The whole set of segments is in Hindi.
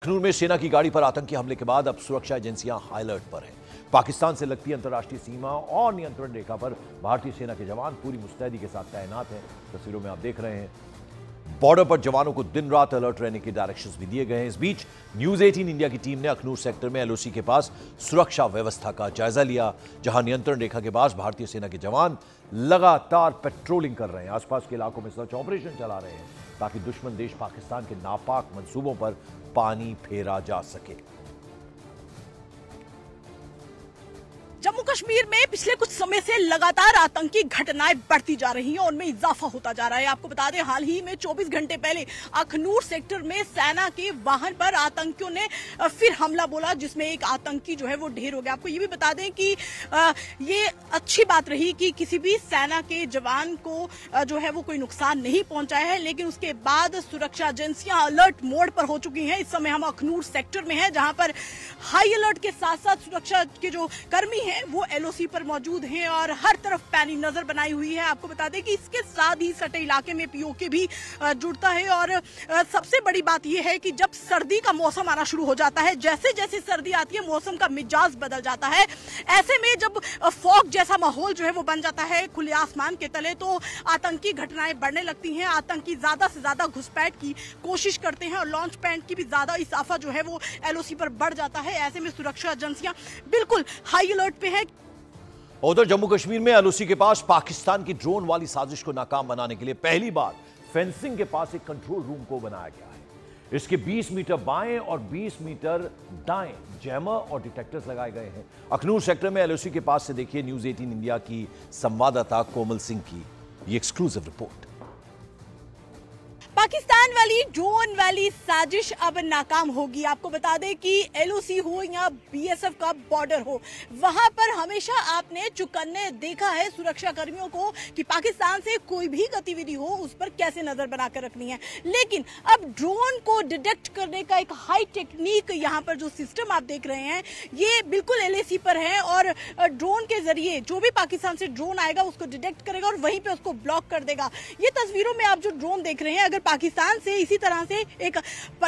अखनूर में सेना की गाड़ी पर आतंकी हमले के बाद अब सुरक्षा एजेंसियां हाई अलर्ट पर हैं। पाकिस्तान से लगती अंतर्राष्ट्रीय सीमा और नियंत्रण रेखा पर भारतीय सेना के जवान पूरी मुस्तैदी के साथ तैनात हैं। तस्वीरों में आप देख रहे हैं बॉर्डर पर जवानों को दिन रात अलर्ट रहने के डायरेक्शंस भी दिए गए हैं। इस बीच न्यूज 18 इंडिया की टीम ने अखनूर सेक्टर में एलओसी के पास सुरक्षा व्यवस्था का जायजा लिया, जहां नियंत्रण रेखा के पास भारतीय सेना के जवान लगातार पेट्रोलिंग कर रहे हैं। आसपास के इलाकों में सर्च ऑपरेशन चला रहे हैं ताकि दुश्मन देश पाकिस्तान के नापाक मंसूबों पर पानी फेरा जा सके। जम्मू कश्मीर में पिछले कुछ समय से लगातार आतंकी घटनाएं बढ़ती जा रही हैं, उनमें इजाफा होता जा रहा है। आपको बता दें, हाल ही में 24 घंटे पहले अखनूर सेक्टर में सेना के वाहन पर आतंकियों ने फिर हमला बोला, जिसमें एक आतंकी जो है वो ढेर हो गया। आपको ये भी बता दें कि ये अच्छी बात रही कि किसी भी सेना के जवान को जो है वो कोई नुकसान नहीं पहुंचाया है, लेकिन उसके बाद सुरक्षा एजेंसियां अलर्ट मोड पर हो चुकी हैं। इस समय हम अखनूर सेक्टर में हैं, जहां पर हाई अलर्ट के साथ साथ सुरक्षा के जो कर्मी वो एलओसी पर मौजूद हैं और हर तरफ पैनी नजर बनाई हुई है। आपको बता दें कि इसके साथ ही सटे इलाके में पीओके भी जुड़ता है। और सबसे बड़ी बात यह है कि जब सर्दी का मौसम आना शुरू हो जाता है, जैसे जैसे सर्दी आती है मौसम का मिजाज बदल जाता है। ऐसे में जब फॉग जैसा माहौल जो है वो बन जाता है खुले आसमान के तले, तो आतंकी घटनाएं बढ़ने लगती हैं। आतंकी ज्यादा से ज्यादा घुसपैठ की कोशिश करते हैं और लॉन्च पैड की भी ज्यादा इजाफा जो है वो एलओसी पर बढ़ जाता है। ऐसे में सुरक्षा एजेंसियां बिल्कुल हाई अलर्ट पे है। उधर जम्मू कश्मीर में एलओसी के पास पाकिस्तान की ड्रोन वाली साजिश को नाकाम बनाने के लिए पहली बार फेंसिंग के पास एक कंट्रोल रूम को बनाया गया है। इसके 20 मीटर बाएं और 20 मीटर दाएं जैमर और डिटेक्टर्स लगाए गए हैं। अखनूर सेक्टर में एलओसी के पास से देखिए न्यूज 18 इंडिया की संवाददाता कोमल सिंह की ये एक्सक्लूसिव रिपोर्ट। पाकिस्तान वाली ड्रोन वाली साजिश अब नाकाम होगी। आपको बता दें कि एलओसी हो या बीएसएफ का बॉर्डर हो, वहां पर हमेशा आपने चुकन्ने देखा है सुरक्षा कर्मियों को कि पाकिस्तान से कोई भी गतिविधि हो उस पर कैसे नजर बनाकर रखनी है। लेकिन अब ड्रोन को डिटेक्ट करने का एक हाई टेक्निक यहाँ पर जो सिस्टम आप देख रहे हैं ये बिल्कुल एलओसी पर है और ड्रोन के जरिए जो भी पाकिस्तान से ड्रोन आएगा उसको डिटेक्ट करेगा और वहीं पे उसको ब्लॉक कर देगा। ये तस्वीरों में आप जो ड्रोन देख रहे हैं, अगर पाकिस्तान से इसी तरह से एक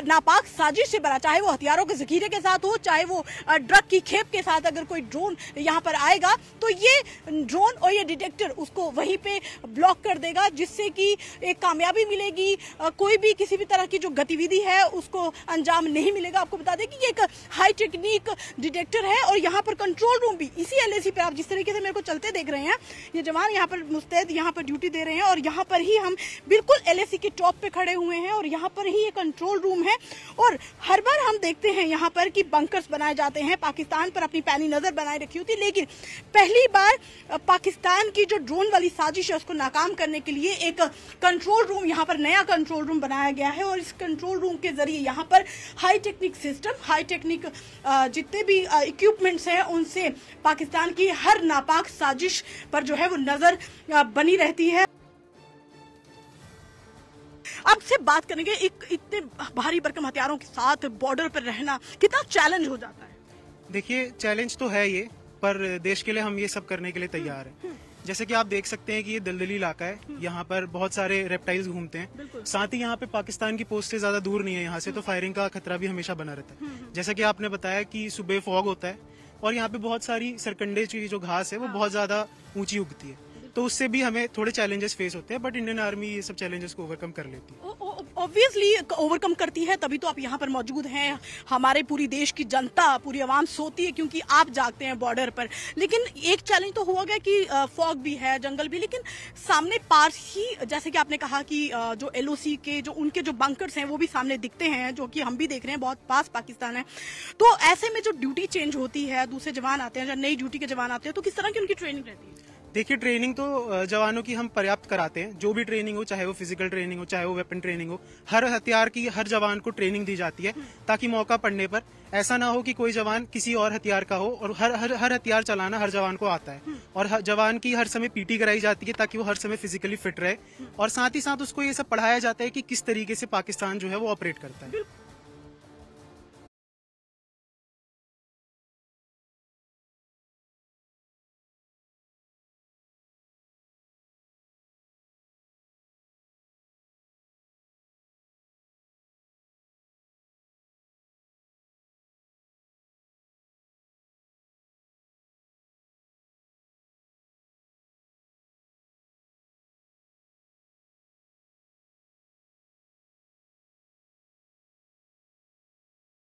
नापाक साजिश से बना, चाहे वो हथियारों के जखीरे के साथ हो, चाहे वो ड्रग की खेप के साथ अगर कोई ड्रोन यहाँ पर आएगा तो ये ड्रोन और ये डिटेक्टर उसको वहीं पे ब्लॉक कर देगा, जिससे कि एक कामयाबी मिलेगी। कोई भी किसी भी तरह की जो गतिविधि है उसको अंजाम नहीं मिलेगा। आपको बता दें कि ये एक हाई टेक्निक डिटेक्टर है और यहाँ पर कंट्रोल रूम भी इसी एलएसी पे, आप जिस तरीके से मेरे को चलते देख रहे हैं, ये जवान यहाँ पर मुस्तैद यहाँ पर ड्यूटी दे रहे हैं और यहाँ पर ही हम बिल्कुल एलएसी के टॉप पे खड़े हुए हैं और यहाँ पर ही ये कंट्रोल रूम है। और हर बार हम देखते हैं यहाँ पर कि बंकर्स बनाए जाते हैं। पाकिस्तान पर अपनी पैनी नजर बनाए रखी होती, लेकिन पहली बार पाकिस्तान की जो ड्रोन वाली साजिश है उसको नाकाम करने के लिए एक कंट्रोल रूम, यहाँ पर नया कंट्रोल रूम बनाया गया है और इस कंट्रोल रूम के जरिए यहाँ पर high technique system, high technique जितने भी इक्विपमेंट्स हैं उनसे पाकिस्तान की हर नापाक साजिश पर जो है वो नजर बनी रहती है। अब से बात करेंगे, इतने भारी भरकम हथियारों के साथ बॉर्डर पर रहना कितना चैलेंज हो जाता है। देखिए, चैलेंज तो है ये, पर देश के लिए हम ये सब करने के लिए तैयार हैं। जैसे कि आप देख सकते हैं कि ये दलदली इलाका है, यहाँ पर बहुत सारे रेप्टाइल्स घूमते हैं। साथ ही यहाँ पे पाकिस्तान की पोस्टें ज्यादा दूर नहीं है यहाँ से, तो फायरिंग का खतरा भी हमेशा बना रहता है। जैसा कि आपने बताया कि सुबह फॉग होता है और यहाँ पे बहुत सारी सरकंडे की जो घास है वो बहुत ज्यादा ऊंची उगती है, तो उससे भी हमें थोड़े चैलेंजेस फेस होते हैं, बट इंडियन आर्मी ये सब चैलेंजेस को ओवरकम कर लेती है। ऑब्वियसली ओवरकम करती है, तभी तो आप यहाँ पर मौजूद हैं। हमारे पूरी देश की जनता, पूरी आवाम सोती है क्योंकि आप जागते हैं बॉर्डर पर। लेकिन एक चैलेंज तो हुआ गया कि फॉग भी है, जंगल भी, लेकिन सामने पास ही जैसे कि आपने कहा कि जो एलओसी के जो उनके जो बंकर्स हैं वो भी सामने दिखते हैं, जो कि हम भी देख रहे हैं, बहुत पास पाकिस्तान है। तो ऐसे में जो ड्यूटी चेंज होती है, दूसरे जवान आते हैं, जब नई ड्यूटी के जवान आते हैं, तो किस तरह की उनकी ट्रेनिंग रहती है? देखिए, ट्रेनिंग तो जवानों की हम पर्याप्त कराते हैं। जो भी ट्रेनिंग हो, चाहे वो फिजिकल ट्रेनिंग हो, चाहे वो वेपन ट्रेनिंग हो, हर हथियार की हर जवान को ट्रेनिंग दी जाती है, ताकि मौका पड़ने पर ऐसा ना हो कि कोई जवान किसी और हथियार का हो। और हर हथियार चलाना हर जवान को आता है और जवान की हर समय पीटी कराई जाती है ताकि वो हर समय फिजिकली फिट रहे। और साथ ही साथ उसको ये सब पढ़ाया जाता है कि किस तरीके से पाकिस्तान जो है वो ऑपरेट करता है।